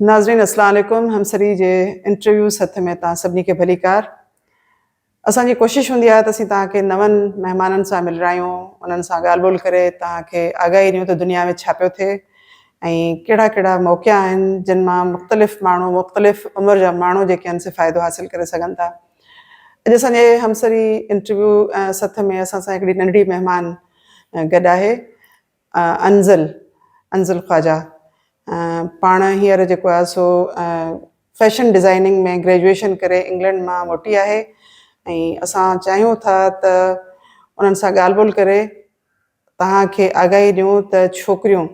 नाज़रीन अस्सलाम वालेकुम। हम सरी जे इंटरव्यू हथ में तव्हां सभिनी खे भली कार। असांजी कोशिशि हूंदी आहे त असीं तव्हांखे नवनि महिमाननि सां मिलायूं, उन्हनि सां ॻाल्हि ॿोल करे तव्हांखे आगाही ॾियूं त दुनिया में छा पियो थिए ऐं कहिड़ा कहिड़ा मौक़ा आहिनि जिन मां मुख़्तलिफ़ माण्हू मुख़्तलिफ़ उमिरि जा माण्हू जेके आहिनि से फ़ाइदो हासिलु करे सघनि था। अॼु असांजे हमसरी इंटरव्यू सथ में असां सां हिकिड़ी नंढड़ी महिमान गॾु आहे, अंज़ल ख़्वाजा। पाण हींअर जेको आहे सो फैशन डिज़ाइनिंग में ग्रेजुएशन करे इंग्लैंड मां मोटी आहे ऐं असां चाहियूं था त उन्हनि सां ॻाल्हि ॿोल करे तव्हांखे आगाही ॾियूं त छोकिरियूं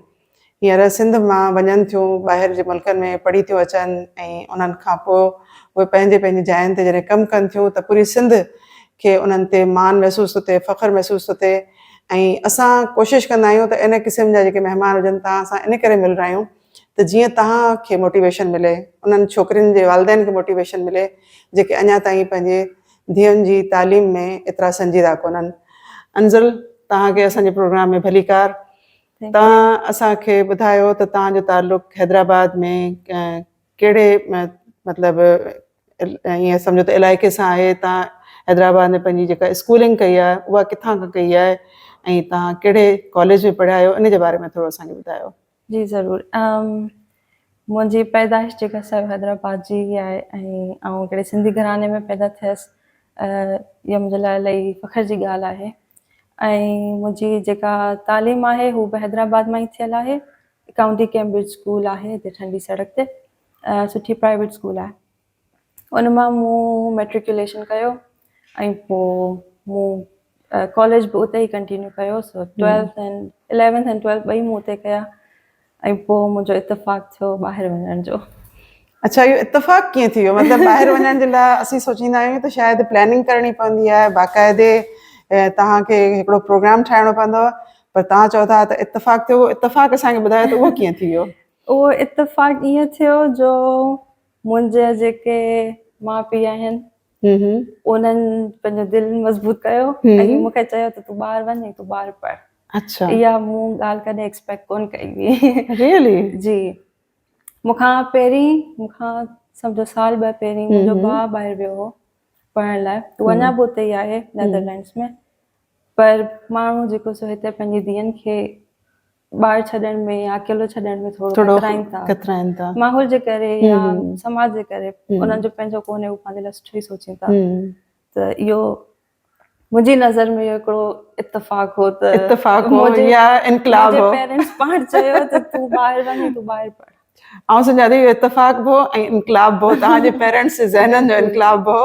हींअर सिंध मां वञनि थियूं ॿाहिरि जे मुल्कनि में पढ़ी थियूं अचनि ऐं उन्हनि खां पोइ उहे पंहिंजे पंहिंजी जायुनि ते जॾहिं कमु कनि थियूं त पूरी सिंध खे उन्हनि ते मान महसूसु थो थिए, फ़ख़्रु महसूसु थो थिए। ऐं असां कोशिशि कंदा आहियूं त इन क़िस्म जा जेके महिमान हुजनि तव्हां सां इन करे मिल रहिया आहियूं त जीअं तव्हांखे मोटिवेशन मिले, उन्हनि छोकिरियुनि जे वालिदैन खे मोटिवेशन मिले जेके अञा ताईं पंहिंजे धीअनि जी तालीम में एतिरा संजीदा कोन्हनि। अंज़ल, तव्हांखे असांजे प्रोग्राम में भली कार। तव्हां असांखे ॿुधायो त तव्हांजो ताल्लुक़ु हैदराबाद में कहिड़े मतिलबु ईअं सम्झो त इलाइक़े सां आहे। तव्हां हैदराबाद में पंहिंजी जेका स्कूलिंग कई आहे उहा किथां खां कई आहे ऐं तव्हां कहिड़े कॉलेज में पढ़िया आहियो, इन जे बारे में थोरो असांखे ॿुधायो। जी ज़रूरु। मुंहिंजी पैदाइश जेका सभु हैदराबाद जी आहे ऐं हिकिड़े सिंधी घराने में पैदा थियसि, इहा मुंहिंजे लाइ इलाही फ़ख़्र जी ॻाल्हि आहे। ऐं मुंहिंजी जेका तालीम आहे हू बि हैदराबाद मां ई थियल आहे। काउंटी कैम्ब्रिज स्कूल आहे हिते ठंडी सड़क ते, सुठी प्राइवेट स्कूल आहे। उन मां मूं मैट्रिकुलेशन कयो ऐं पोइ मूं कॉलेज बि उते ई कंटिन्यू कयो। सो 11th and 12th ॿई मूं उते कया ऐं पोइ मुंहिंजो इत्तेफ़ाक़ थियो ॿाहिरि वञण जो। अच्छा, इहो इत्तेफ़ाक़ कीअं थी वियो? मतिलबु ॿाहिरि वञण जे लाइ असीं सोचींदा आहियूं त शायदि प्लैनिंग करणी पवंदी आहे, बाक़ाइदे तव्हांखे हिकिड़ो प्रोग्राम ठाहिणो पवंदो, पर तव्हां चओ था त इत्तेफ़ाक़ थियो। इत्तेफ़ाक़ असांखे ॿुधायो त उहो कीअं थी वियो? उहो इत्तेफ़ाक़ ईअं थियो जो मुंहिंजे जेके माउ पीउ आहिनि उन्हनि पंहिंजो दिलि मज़बूत कयो ऐं मूंखे चयो त तूं ॿाहिरि वञ ऐं तूं ॿाहिरि पढ़। अच्छा, इहा मूं ॻाल्हि कॾहिं एक्सपेक्ट कोन कई हुई। रियली? जी, मूंखां सम्झो साल ॿ पहिरीं मुंहिंजो भाउ ॿाहिरि वियो हो पढ़ण लाइ। तूं अञा बि उते ई आहे नैदरलैंड्स में, पर माण्हू जेको सो हिते पंहिंजी धीअनि खे ॿाहिरि छॾण में या अकेलो छॾण में थोरो कतराइनि था, माहौल जे करे या समाज जे करे। उन्हनि जो पंहिंजो कोन्हे, हू पंहिंजे लाइ सुठो ई सोचनि था। त इहो मुंहिंजी नज़र में इहो हिकिड़ो इत्तेफ़ाक़ हो त मुंहिंजे पेरेंट्स पाण चयो त तूं ॿाहिरि वञ, तूं ॿाहिरि पढ़। ऐं सम्झां थी इत्तेफ़ाक़ हो ऐं इनकलाब हो, तव्हांजे पेरेंट्स जे ज़हननि जो इनकलाब हो।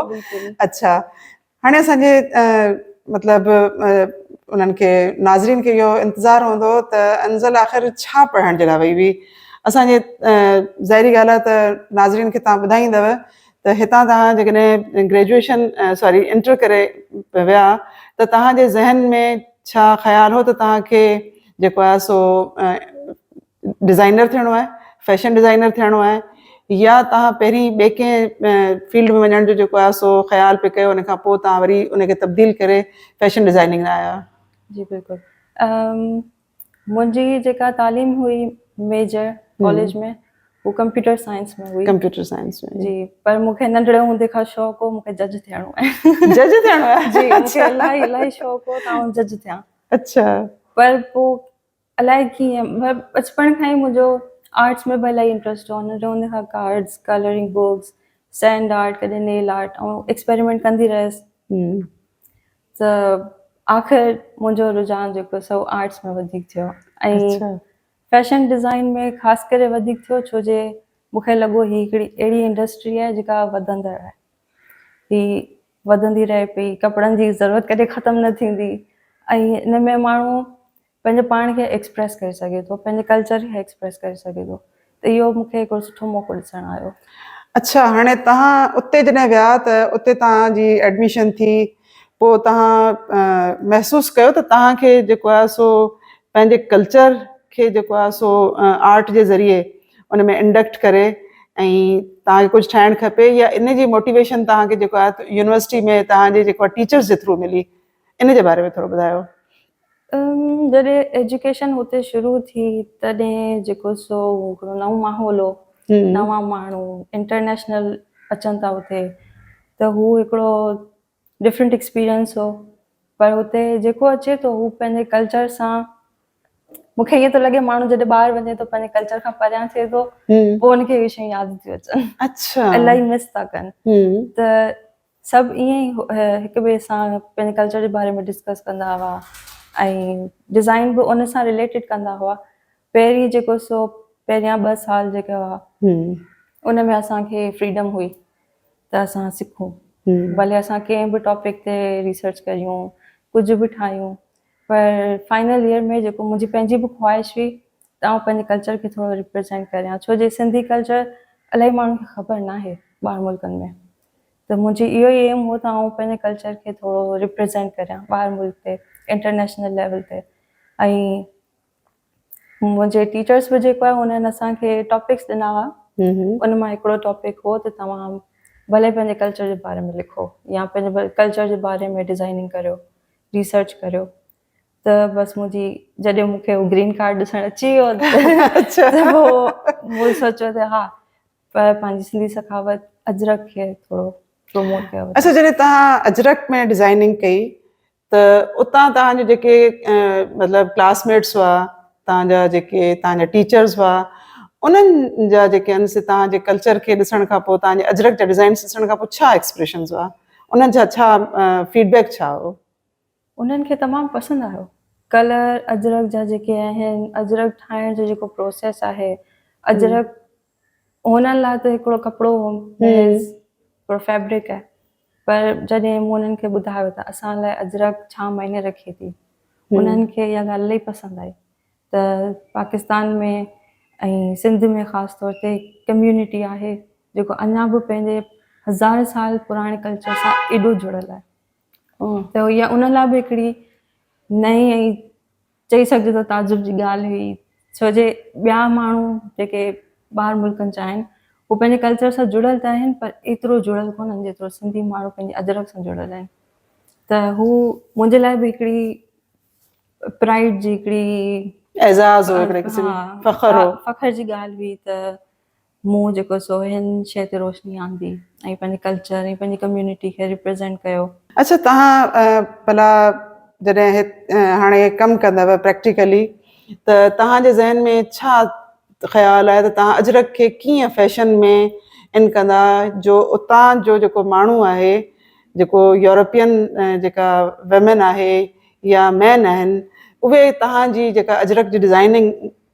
अच्छा, हाणे असांजे मतिलबु उन्हनि खे नाज़रीन खे इहो इंतज़ारु हूंदो त अंज़ल आख़िर छा पढ़ण जे लाइ वई हुई। असांजे ज़ाहिरी ॻाल्हि आहे त नाज़रीन खे तव्हां ॿुधाईंदव त हितां तव्हां जेकॾहिं ग्रेजुएशन इंटर करे विया त तव्हांजे ज़हन में छा ख़्यालु हो त तव्हांखे जेको आहे सो डिज़ाइनर थियणो आहे, फैशन डिज़ाइनर थियणो आहे, या तव्हां पहिरीं ॿिए कंहिं फील्ड में वञण जो जेको आहे सो ख़्यालु पियो कयो, उन खां पोइ तव्हां वरी उनखे तब्दील करे फैशन डिज़ाइनिंग में आया? जी बिल्कुलु। मुंहिंजी जेका तालीम हुई मेजर कॉलेज में वो कंप्यूटर साइंस में हुई। कंप्यूटर साइंस में? जी, पर मूंखे नंढड़े हूंदे खां शौक़ु हो मूंखे जज थियणो आहे। जज थियणो आहे? जी, मूंखे इलाही शौक़ु हो त आउं जज थियां। अच्छा। पर पोइ अलाए कीअं बचपन खां ई मुंहिंजो आर्ट्स में बि इलाही इंट्रस्ट हो। नंढड़े हूंदे खां cards, colouring books, sand art, कॾहिं नेल आर्ट ऐं एक्सपेरिमेंट कंदी रहियसि। त आख़िर मुंहिंजो रुझान जेको सो आर्ट्स में वधीक थियो ऐं फैशन डिज़ाइन में ख़ासि करे वधीक थियो छो जे मूंखे लॻो ही हिकिड़ी अहिड़ी इंडस्ट्री आहे जेका वधंदड़ आहे, ही वधंदी रहे पई, कपिड़नि जी ज़रूरत कॾहिं ख़तमु न थींदी ऐं हिन में माण्हू पंहिंजे पाण खे एक्सप्रेस करे सघे थो, पंहिंजे कल्चर खे एक्सप्रेस करे सघे थो। त इहो मूंखे हिकिड़ो सुठो मौक़ो ॾिसणु आयो। अच्छा, हाणे तव्हां उते जॾहिं विया त उते तव्हांजी एडमिशन थी, पोइ तव्हां महसूसु कयो त तव्हांखे जेको आहे सो पंहिंजे कल्चर खे जेको आहे सो आर्ट जे ज़रिए उन में इंडक्ट करे ऐं तव्हांखे कुझु ठाहिणु खपे, या इन जी मोटिवेशन तव्हांखे जेको आहे यूनिवर्सिटी में तव्हांजे जेको आहे टीचर्स जे थ्रू मिली, इन जे बारे में थोरो ॿुधायो। जॾहिं एजुकेशन हुते शुरू थी तॾहिं जेको सो हिकिड़ो नओं माहौल हो नवा माण्हू इंटरनेशनल अचनि था उते, त हू हिकिड़ो डिफरेंट एक्सपीरियंस हो। पर हुते जेको अचे थो हू पंहिंजे कल्चर सां, मूंखे ईअं थो लॻे माण्हू जॾहिं ॿाहिरि वञे थो पंहिंजे कल्चर खां परियां थिए थो, पोइ हुनखे इहे शयूं यादि थियूं अचनि, अच्छा। इलाही मिस था कनि। त सभु ईअं ई हिक ॿिए सां पंहिंजे कल्चर जे बारे में डिस्कस कंदा हुआ ऐं डिज़ाइन बि उन सां रिलेटेड कंदा हुआ। पहिरीं जेको सो पहिरियां 2 साल जेका हुआ उन में असांखे फ्रीडम हुई त असां सिखूं, भले असां कंहिं बि टॉपिक ते रिसर्च करियूं, कुझु बि ठाहियूं। पर फाइनल ईयर में जेको मुंहिंजी पंहिंजी बि ख़्वाहिश हुई त आउं पंहिंजे कल्चर खे थोरो रिप्रेज़ेंट करियां, छो जे सिंधी कल्चर इलाही माण्हुनि खे ख़बर न आहे ॿाहिरि मुल्कनि में। त मुंहिंजी इहो ई एम हो त आउं पंहिंजे कल्चर खे थोरो रिप्रेज़ेंट करियां ॿाहिरि मुल्क ते, इंटरनेशनल लेवल ते। ऐं मुंहिंजे टीचर्स बि जेको आहे हुननि असांखे टॉपिक्स ॾिना हुआ, उन मां हिकिड़ो टॉपिक हो त तव्हां भले पंहिंजे कल्चर जे बारे में लिखो या पंहिंजे कल्चर जे बारे में डिज़ाइनिंग करियो, रिसर्च करियो। त बसि मुंहिंजी जॾहिं मूंखे उहो ग्रीन कार्ड ॾिसणु अची वियो त पोइ मूं सोचियो त हा, पर पंहिंजी सिंधी सखावत अजरक खे थोरो प्रमोट कयो। अच्छा, जॾहिं तव्हां अजरक में डिज़ाइनिंग कई त उतां तव्हांजे जेके मतिलबु क्लासमेट्स हुआ, तव्हांजा जेके तव्हांजा टीचर्स हुआ, उन्हनि जा जेके आहिनि से तव्हांजे कल्चर खे ॾिसण खां पोइ, तव्हांजे अजरक जा डिज़ाइन्स ॾिसण खां पोइ छा एक्सप्रेशन्स हुआ, उन्हनि जा छा फीडबैक छा हो? उन्हनि खे तमामु पसंदि आयो। कलर अजरक जा जेके आहिनि, अजरक ठाहिण जो जेको प्रोसेस आहे, अजरक हुननि लाइ त हिकिड़ो कपिड़ो हिकिड़ो फैब्रिक आहे। पर जॾहिं मूं उन्हनि खे ॿुधायो त असां लाइ अजरक छा मायने रखे थी, उन्हनि खे इहा ॻाल्हि इलाही पसंदि आई। त पाकिस्तान में ऐं सिंध में ख़ासि तौर ते कम्यूनिटी आहे जेको अञा बि पंहिंजे 1000 साल पुराणे कल्चर सां एॾो जुड़ियल आहे। त इहा उन लाइ बि हिकिड़ी नई ऐं चई सघिजे त ताजुब जी ॻाल्हि हुई, छो जे ॿिया माण्हू जेके ॿाहिरि मुल्कनि जा आहिनि हू पंहिंजे कल्चर सां जुड़ियल त आहिनि, पर एतिरो जुड़ियल कोन्हनि जेतिरो सिंधी माण्हू पंहिंजे अजरक सां जुड़ियल आहिनि। त हू मुंहिंजे लाइ बि हिकिड़ी प्राइड जी हिकिड़ी एज़ाज़ हो, हिकिड़े क़िस्म फ़ख्र हो, फ़ख्र जी ॻाल्हि हुई त मूं जेको सो हिन शइ ते रोशनी आंदी ऐं पंहिंजे कल्चर ऐं पंहिंजी कम्यूनिटी खे रिप्रेज़ेंट कयो। अच्छा, तव्हां भला जॾहिं हाणे कमु कंदव प्रैक्टिकली त तव्हांजे ज़हन में छा ख़्यालु आहे त तव्हां अजरक खे कीअं फैशन में इन कंदा, जो उतां जो जेको माण्हू आहे, जेको यूरोपियन जेका वुमेन आहे या मैन आहिनि, उहे तव्हांजी जेका अजरक जी डिज़ाइन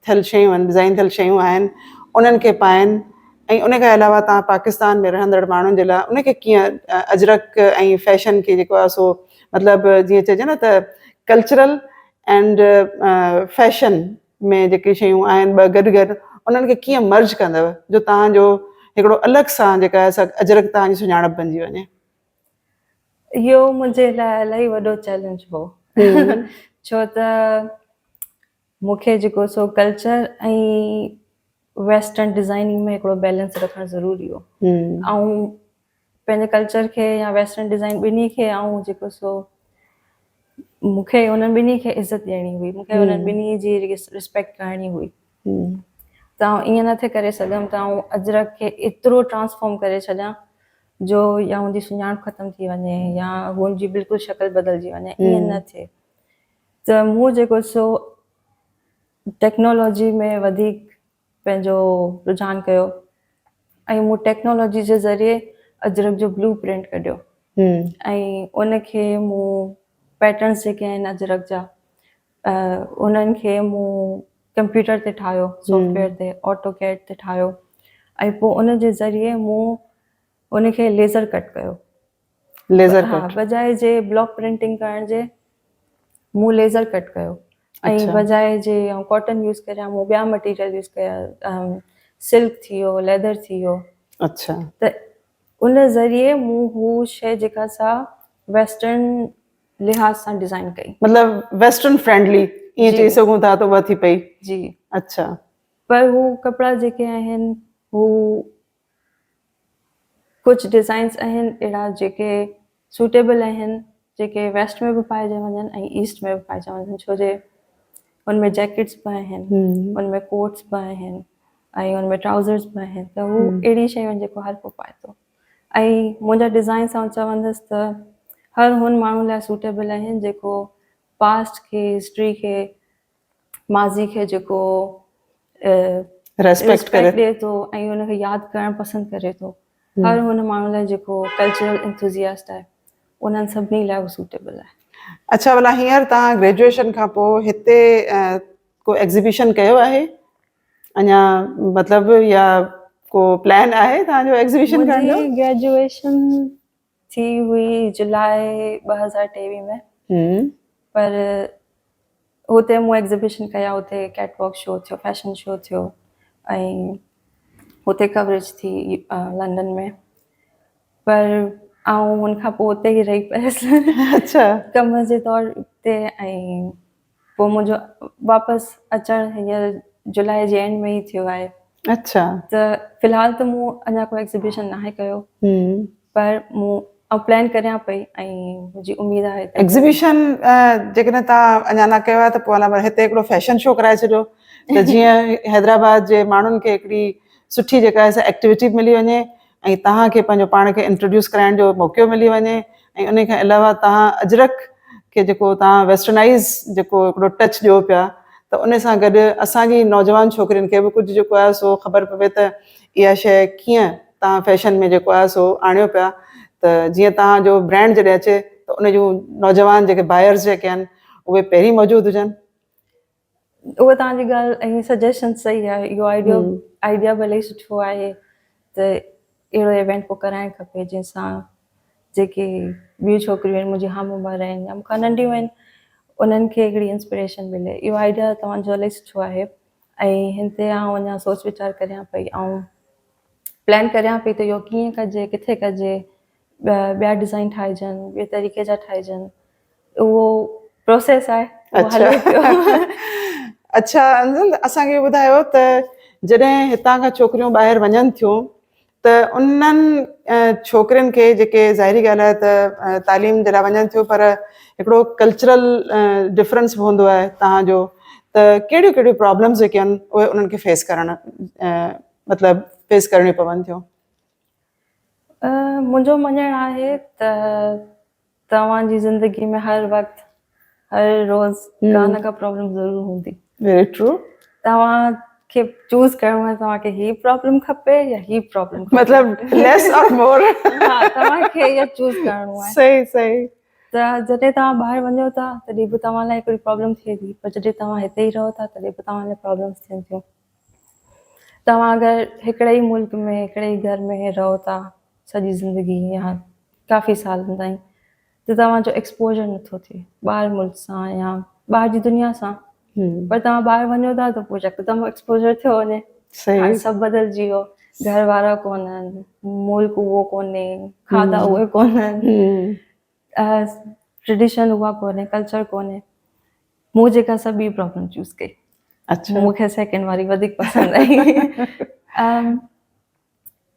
थियल शयूं आहिनि उन्हनि खे पाइनि, ऐं उन खां अलावा तव्हां पाकिस्तान में रहंदड़ माण्हुनि जे लाइ उनखे कीअं अजरक ऐं फैशन खे जेको आहे सो मतिलबु जीअं चइजे न त कल्चरल एंड फैशन में जेके शयूं आहिनि ॿ गॾु उन्हनि खे कीअं मर्ज कंदव जो तव्हांजो हिकिड़ो अलॻि सां जेका आहे अजरक तव्हांजी सुञाणप बणिजी वञे? इहो मुंहिंजे लाइ इलाही वॾो चैलेंज हो छो त मूंखे जेको सो कल्चर ऐं वेस्टर्न डिज़ाइनिंग में हिकिड़ो बैलेंस रखणु ज़रूरी हो। ऐं पंहिंजे कल्चर खे या वेस्टर्न डिज़ाइन ॿिन्ही खे ऐं जेको सो मूंखे उन्हनि ॿिन्ही खे इज़त ॾियणी हुई, मूंखे उन्हनि ॿिन्ही जी रिस्पेक्ट करणी हुई। त आउं ईअं नथे करे सघियमि त आउं अजरक खे एतिरो ट्रांसफॉर्म करे छॾियां जो या हुनजी सुञाणप ख़तमु थी वञे या हुनजी बिल्कुलु शक्ल बदिलजी वञे, ईअं न थिए। त मूं जेको सो टेक्नोलॉजी में वधीक पंहिंजो रुझान कयो ऐं मूं टेक्नोलॉजी जे ज़रिए अजरक जो ब्लू प्रिंट कढियो ऐं उनखे मूं पैटर्न्स जेके आहिनि अजरक जा उन्हनि खे मूं कंप्यूटर ते ठाहियो, सॉफ्टवेयर ते, ऑटोकैड ते ठाहियो ऐं पोइ उन जे ज़रिए मूं उनखे लेज़र कट कयो। बजाए जे ब्लॉक प्रिंटिंग करण जे मूं लेज़र कट कयो ऐं बजाए जे कॉटन यूज़ करियां मूं ॿिया मटीरियल यूज़ कया, सिल्क थी वियो, लेदर थी वियो। अच्छा, त उन ज़रिए मूं हू शइ जेका सा वेस्टर्न लिहाज़ सां डिज़ाइन कई, मतिलबु वेस्टर्न फ्रेंडली ईअं चई सघूं था त उहा थी पई। जी, अच्छा, पर हू कपिड़ा जेके आहिनि हू कुझु डिज़ाइन्स आहिनि अहिड़ा जेके सूटेबल आहिनि, जेके वेस्ट में बि पाइजा वञनि ऐं ईस्ट में बि पाइजा वञनि, छो जे उनमें जैकेट्स बि आहिनि, उनमें कोट्स बि आहिनि, ऐं हुन में ट्राउज़र्स बि आहिनि त हू अहिड़ी शयूं आहिनि जेको हर को पाए थो ऐं मुंहिंजा डिज़ाइन्स आउं चवंदसि त हर हुन माण्हू लाइ सूटेबल आहिनि जेको पास्ट खे हिस्ट्री खे माज़ी खे जेको रेस्पेक्ट करे ॾिए थो ऐं हुनखे यादि करणु पसंदि करे थो हर हुन माण्हू लाइ जेको कल्चरल इंथुज़ियास्ट आहे उन्हनि सभिनी लाइ उहो सूटेबल आहे अच्छा भला हींअर तव्हां ग्रेजुएशन खां पोइ हिते को एग्ज़िबिशन कयो आहे अञा मतिलबु या को प्लान आहे तव्हांजो एग्ज़िबिशन करण जो मुंहिंजी ग्रेजुएशन थी हुई जुलाई 2023 में पर हुते मूं एग्ज़िबिशन कया हुते कैटवॉक शो थियो फैशन शो थियो ऐं हुते कवरेज थी लंडन में पर आउं हुनखां पोइ हुते ई रही पियसि अच्छा कम जे तौर ते ऐं पोइ मुंहिंजो वापसि अचणु हींअर जुलाई जे एंड में ई थियो आहे अच्छा त फ़िलहालु त मूं अञा कोई एग्ज़िबिशन नाहे कयो पर मूं प्लान करियां पई ऐं मुंहिंजी उमेद आहे एग्ज़िबिशन जेकॾहिं तव्हां अञा न कयो आहे त पोइ हला हिते हिकिड़ो फैशन शो कराए छॾियो त जीअं हैदराबाद जे माण्हुनि खे हिकिड़ी सुठी जेका आहे एक्टिविटी मिली वञे ऐं तव्हांखे पंहिंजो पाण खे इंट्रोड्यूस कराइण जो मौक़ो मिली वञे ऐं उन खां अलावा तव्हां अजरक खे जेको तव्हां वेस्टर्नाइज़ जेको हिकिड़ो टच ॾियो पिया त उन सां गॾु असांजी नौजवान छोकिरियुनि खे बि कुझु जेको आहे सो ख़बर पवे त इहा शइ कीअं तव्हां फैशन में जेको आहे सो आणियो पिया त जीअं तव्हांजो ब्रांड जॾहिं अचे त उन जूं नौजवान जेके बायर्स जेके आहिनि उहे पहिरीं मौजूदु हुजनि उहा तव्हांजी ॻाल्हि ऐं सजेशन सही आहे इहो आइडिया भले ई सुठो आहे त अहिड़ो इवेंट पोइ कराइणु खपे जंहिंसां जेके ॿियूं छोकिरियूं आहिनि मुंहिंजी हम उमिरि आहिनि या मूंखां नंढियूं आहिनि उन्हनि खे हिकिड़ी इंस्पिरेशन मिले इहो आइडिया तव्हांजो इलाही सुठो आहे ऐं हिन ते आउं अञा सोच वीचार करियां पई ऐं प्लान करियां पई त इहो कीअं कजे किथे कजे ॿिया डिज़ाइन ठाहिजनि ॿिए तरीक़े जा ठाहिजनि उहो प्रोसेस आहे उहो हले पियो अच्छा अंज़ल असांखे ॿुधायो त जॾहिं हितां खां छोकिरियूं ॿाहिरि वञनि थियूं त उन्हनि छोकिरियुनि खे जेके ज़ाहिरी ॻाल्हि आहे त तालीम जे लाइ वञनि थियूं पर हिकिड़ो कल्चरल डिफरेंस हूंदो आहे तव्हांजो त कहिड़ियूं कहिड़ियूं प्रॉब्लम्स जेके आहिनि उहे उन्हनि खे फेस करणु मतिलबु फेस करणियूं पवनि थियूं मुंहिंजो मञणु आहे त तव्हांजी ज़िंदगी में हर वक़्तु हर रोज़ु का न का प्रॉब्लम ज़रूरु हूंदी वेरी ट्रू तव्हांखे चूज़ करिणो आहे तव्हांखे ही प्रॉब्लम खपे या ही प्रॉब्लम मतिलबु लेस और मोर हा तव्हांखे इहो चूज़ करिणो आहे सही सही त जॾहिं तव्हां ॿाहिरि वञो था तॾहिं बि तव्हां लाइ हिकिड़ी प्रॉब्लम थिए थी पर जॾहिं तव्हां हिते ई रहो था तॾहिं बि तव्हां लाइ प्रॉब्लम्स थियनि थियूं तव्हां अगरि हिकिड़े ई मुल्क में हिकिड़े ई घर में रहो था सॼी ज़िंदगी या काफ़ी सालनि ताईं त तव्हांजो एक्सपोजर नथो थिए ॿाहिरि मुल्क सां या ॿाहिरि जी दुनिया सां पर तव्हां ॿाहिरि वञो था त पोइ यकदमि एक्सपोजर थियो वञे हाणे सभु बदिलजी वियो घर वारा कोन्हनि मुल्क उहो कोन्हे खाधा उहे कोन्हनि ट्रेडिशन उहा कोन्हे कल्चर कोन्हे मूं जेका सभु ॿी प्रॉब्लम चूज़ कई मूंखे सेकेंड वारी वधीक पसंदि आई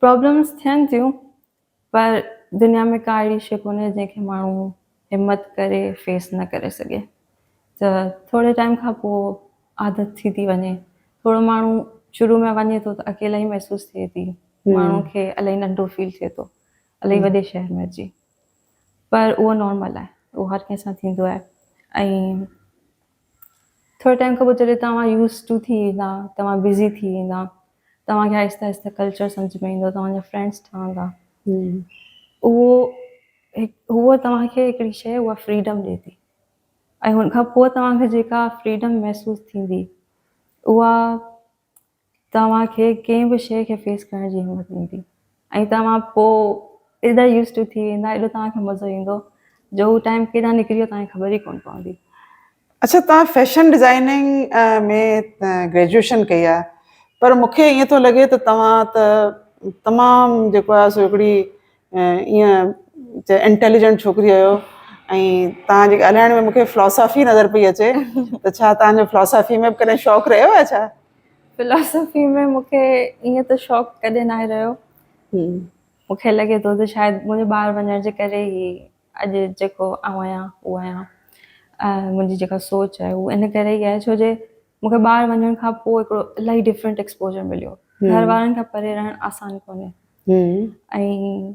प्रॉब्लम्स थियनि थियूं पर दुनिया में का अहिड़ी शइ कोन्हे जंहिंखे माण्हू हिमत करे फेस न करे सघे त थोरे टाइम खां पोइ आदत थी वञे थोरो माण्हू शुरू में वञे थो त अकेला ई महसूसु थिए थी माण्हू खे इलाही नंढो फील थिए थो इलाही वॾे शहर में अची पर उहो नॉर्मल आहे उहो हर कंहिंसां थींदो आहे ऐं थोरे टाइम खां पोइ जॾहिं तव्हां यूज़ टू थी ईंदा तव्हां बिज़ी थी ईंदा तव्हांखे आहिस्ते आहिस्ते कल्चर सम्झ में ईंदो तव्हांजा फ्रेंड्स ठहंदा उहो तव्हांखे हिकिड़ी शइ उहा फ्रीडम ॾिए थी ऐं हुनखां पोइ तव्हांखे जेका फ्रीडम महसूसु थींदी उहा तव्हांखे कंहिं बि शइ खे फेस करण जी हिमत ॾींदी ऐं तव्हां पोइ एॾा यूज़ टू थी वेंदा एॾो तव्हांखे मज़ो ईंदो जो हू टाइम केॾांहुं निकिरी वियो तव्हांखे ख़बर ई कोन पवंदी अच्छा तव्हां फैशन डिज़ाइनिंग में ग्रेजुएशन कई आहे पर मूंखे ईअं थो लॻे त तव्हां त तमामु जेको आहे सो हिकिड़ी ईअं इंटेलिजेंट छोकिरी आहियो ऐं तव्हांजे ॻाल्हाइण में मूंखे फिलोसॉफी नज़र पई अचे त छा तव्हांजो फिलोसॉफी में बि कॾहिं शौक़ु रहियो आहे छा फिलोसॉफी में मूंखे ईअं त शौक़ु कॾहिं न आहे रहियो मूंखे लॻे थो त शायदि मुंहिंजे ॿाहिरि वञण जे करे ई अॼु जेको आउं आहियां उहो आहियां मुंहिंजी जेका सोच आहे उहा इन करे ई आहे छो जे मूंखे ॿाहिरि वञण खां पोइ हिकिड़ो इलाही डिफरेंट एक्सपोजर मिलियो घर वारनि खां परे रहणु आसान कोन्हे हम्म ऐं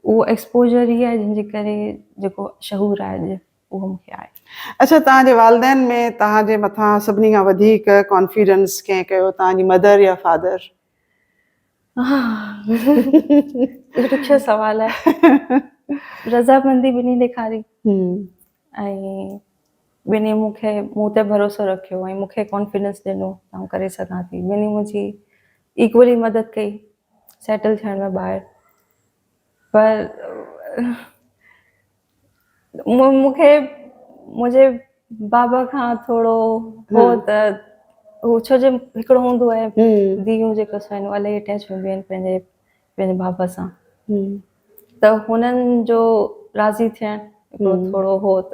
उहो एक्सपोजर ई आहे जंहिंजे करे जेको शहूर आहे अॼु उहो मूंखे आहे। अच्छा, तव्हांजे वालदेन में तव्हांजे मथां सभिनी खां वधीक कॉन्फिडेंस कंहिं कयो, तव्हांजी मदर या फादर? इहो ॾुखियो सुवाल आहे। रज़ामंदी ॿिन्ही ॾेखारी ऐं ॿिन्ही मूंखे मूं ते भरोसो रखियो ऐं मूंखे कॉन्फिडेंस ॾिनो त आउं करे सघां थी। ॿिन्ही मुंहिंजी इक्वली मदद कई सेटल थियण में ॿाहिरि। पर मूंखे मुंहिंजे बाबा खां थोरो हो त हू छो जो हिकिड़ो हूंदो आहे धीअरूं जेको आहिनि उहे इलाही अटैच हूंदियूं आहिनि पंहिंजे बाबा सां, त हुननि जो राज़ी थियणु हिकिड़ो थोरो हो त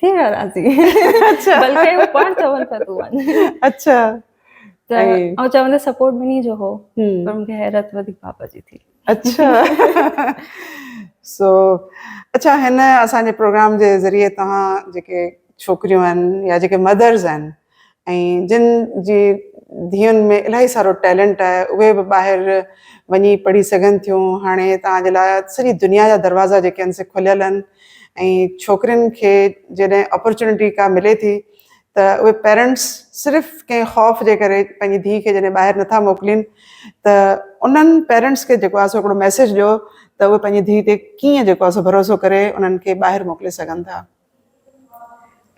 थी वियो राज़ी। बल्कि हू पाण चवनि पिया तूं वञ। अच्छा, त ऐं चवंदे सपोर्ट ॿिन्ही जो हो, पर मूंखे हैरत वधीक पापा जी थी। अच्छा सो अच्छा, हिन असांजे प्रोग्राम जे ज़रिए तव्हां जेके छोकिरियूं आहिनि या जेके मदर्स आहिनि ऐं जिन जी धीअनि में इलाही सारो टैलेंट आहे, उहे बि ॿाहिरि वञी पढ़ी सघनि थियूं। हाणे तव्हांजे लाइ सॼी दुनिया जा दरवाज़ा जेके आहिनि से खुलियल आहिनि ऐं छोकिरियुनि खे जॾहिं अपॉर्चुनिटी का मिले थी त उहे पेरेंट्स सिर्फ़ु कंहिं ख़ौफ़ जे करे पंहिंजी धीउ खे जॾहिं ॿाहिरि नथा मोकिलीनि त उन्हनि पेरेंट्स खे जेको आहे सो हिकिड़ो मैसेज ॾियो त उहे पंहिंजी धीउ ते कीअं जेको आहे सो भरोसो करे उन्हनि खे ॿाहिरि मोकिले सघनि था।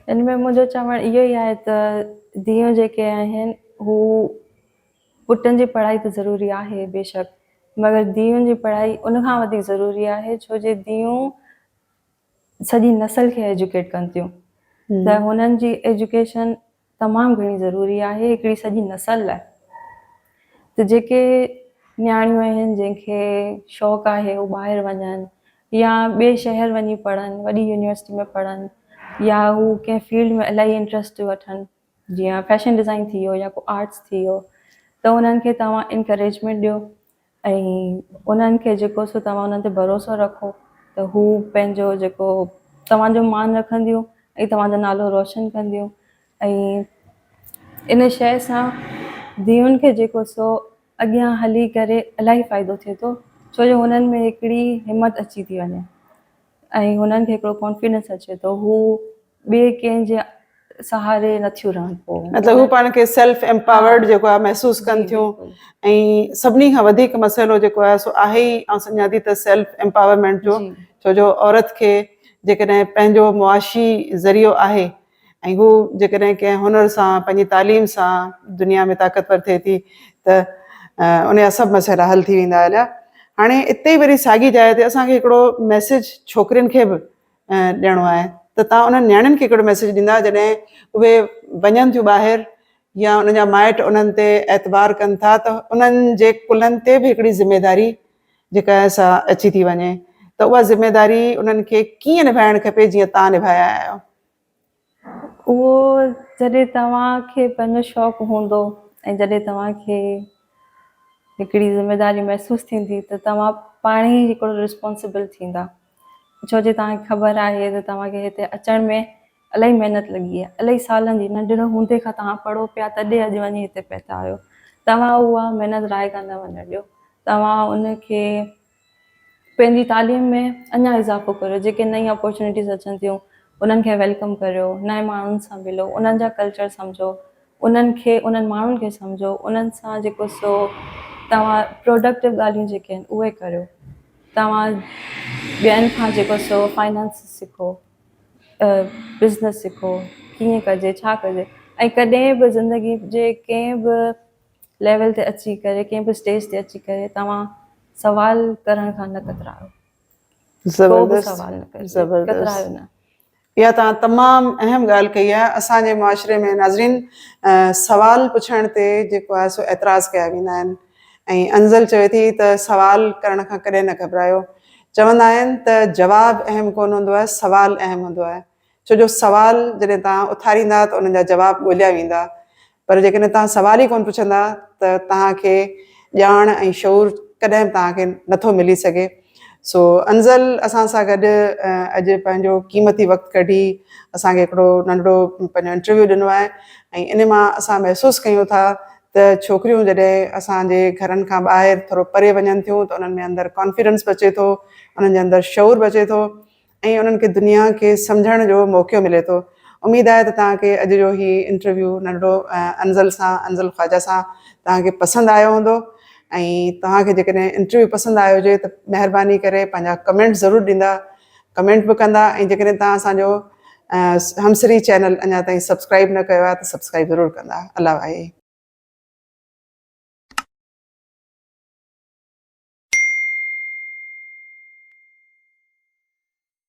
हिन में मुंहिंजो चवणु इहो ई आहे त धीअरूं जेके आहिनि हू पुटनि जी पढ़ाई त ज़रूरी आहे बेशक, मगर धीअरुनि जी पढ़ाई उन खां वधीक ज़रूरी आहे छो जे धीअरूं सॼी नसल खे एजुकेट कनि थियूं, त हुननि जी एजुकेशन तमामु घणी ज़रूरी आहे हिकिड़ी सॼी नसल लाइ। त जेके न्याणियूं आहिनि जंहिंखे शौक़ु आहे हू ॿाहिरि वञनि या ॿिए शहर वञी पढ़नि, वॾी यूनिवर्सिटी में पढ़नि या हू कंहिं फील्ड में इलाही इंट्रस्ट वठनि, जीअं फैशन डिज़ाइन थी वियो या को आर्ट्स थी वियो, त उन्हनि खे तव्हां इनकरेजमेंट ॾियो ऐं उन्हनि खे जेको सो तव्हां उन्हनि ते भरोसो रखो त हू पंहिंजो जेको तव्हांजो मान रखंदियूं ऐं तव्हांजो नालो रोशन कंदियूं। ऐं इन शइ सां धीअरुनि खे जेको सो अॻियां हली करे इलाही फ़ाइदो थिए थो, छो जो हुननि में हिकिड़ी हिमत अची थी वञे ऐं हुननि खे हिकिड़ो कॉन्फिडेंस अचे थो, हू ॿिए कंहिंजे सहारे नथियूं रहनि पोइ, मतिलबु हू पाण खे सेल्फ एम्पावर्ड जेको आहे महसूसु कनि थियूं। ऐं सभिनी खां वधीक मसइलो जेको आहे सो आहे ई ऐं सञा थी त सेल्फ एम्पावरमेंट जो, छो जो औरत खे जेकॾहिं पंहिंजो मुआशी ज़रियो आहे ऐं हू जेकॾहिं कंहिं हुनर सां पंहिंजी तालीम सां दुनिया में ताक़तवर थिए थी त उन जा सभु मसइला हल थी वेंदा आहिनि। हाणे इते ई वरी साॻी जाइ ते असांखे हिकिड़ो मैसेज छोकिरियुनि खे बि ॾियणो आहे, त तव्हां उन्हनि नियाणियुनि खे हिकिड़ो मैसेज ॾींदा जॾहिं उहे वञनि थियूं ॿाहिरि या उन्हनि जा माइट उन्हनि ते एतबार कनि था त उन्हनि जे कुलनि ते बि हिकिड़ी ज़िमेदारी जेका सा अची थी वञे, त उहा ज़िमेदारी उन्हनि खे कीअं निभाइणु खपे जीअं तव्हां निभाया आहियो? उहो जॾहिं तव्हांखे पंहिंजो शौक़ु हूंदो ऐं जॾहिं तव्हांखे हिकिड़ी ज़िमेदारी महसूसु थींदी त तव्हां पाण ई हिकिड़ो रिस्पॉन्सिबल थींदा, छो जो तव्हांखे ख़बर आहे त तव्हांखे हिते अचण में इलाही महिनत लॻी आहे, इलाही सालनि जी, नंढड़े हूंदे खां तव्हां पढ़ो पिया तॾहिं अॼु वञी हिते पहुता आहियो। तव्हां उहा महिनत राय कंदा वञण ॾियो, तव्हां उनखे पंहिंजी तालीम में अञा इज़ाफ़ो करियो, जेके नई अपॉर्चुनिटीज़ अचनि थियूं उन्हनि खे वेलकम करियो, नए माण्हुनि सां मिलो, उन्हनि जा कल्चर सम्झो, उन्हनि माण्हुनि खे सम्झो, उन्हनि सां जेको सो तव्हां प्रोडक्टिव ॻाल्हियूं जेके आहिनि उहे करियो, तव्हां ॿियनि खां जेको सो फाइनेंस सिखो, बिज़नेस सिखो, कीअं कजे छा कजे, ऐं कॾहिं बि ज़िंदगी जे कंहिं बि लेवल ते अची करे कंहिं बि स्टेज ते अची करे तव्हां सवाल करण खां न कतरायो, को बि सवाल न करिजे, कतरायो न। इहा तव्हां तमामु अहम ॻाल्हि कई आहे। असांजे मुआशिरे में नाज़रीन सवाल पुछण ते जेको आहे सो एतिराज़ कया वेंदा आहिनि ऐं अंज़ल चवे थी त सवाल करण खां कॾहिं न घबरायो। चवंदा आहिनि त जवाबु अहम कोन हूंदो आहे, सवालु अहम हूंदो आहे, छो जो सवाल जॾहिं तव्हां उथारींदा त उन्हनि जा जवाब ॻोल्हिया वेंदा, पर जेकॾहिं तव्हां सवाल ई कोन पुछंदा त तव्हांखे ॼाण ऐं शऊर कॾहिं बि तव्हांखे नथो मिली सघे। सो अंज़ल असां सां गॾु अॼु पंहिंजो क़ीमती वक़्तु कढी असांखे हिकिड़ो नंढिड़ो पंहिंजो इंटरव्यू ॾिनो आहे ऐं इन मां असां महसूसु कयूं था त छोकिरियूं जॾहिं असांजे घरनि खां ॿाहिरि थोरो परे वञनि थियूं त उन्हनि में अंदरि कॉन्फिडेंस बि अचे थो, उन्हनि जे अंदरि शऊर बि अचे थो ऐं उन्हनि खे दुनिया खे सम्झण जो मौक़ो मिले थो। उमेदु आहे त तव्हांखे अॼु जो ही इंटरव्यू नंढिड़ो अंज़ल ख्वाजा सां तव्हांखे पसंदि आयो हूंदो ऐं तव्हांखे जेकॾहिं इंटरव्यू पसंदि आयो हुजे त महिरबानी करे पंहिंजा कमेंट ज़रूरु ॾींदा, कमेंट बि कंदा ऐं जेकॾहिं तव्हां असांजो हमसरी चैनल अञा ताईं सब्सक्राइब न कयो आहे त सब्सक्राइब ज़रूरु कंदा। अल्लाह वाहे।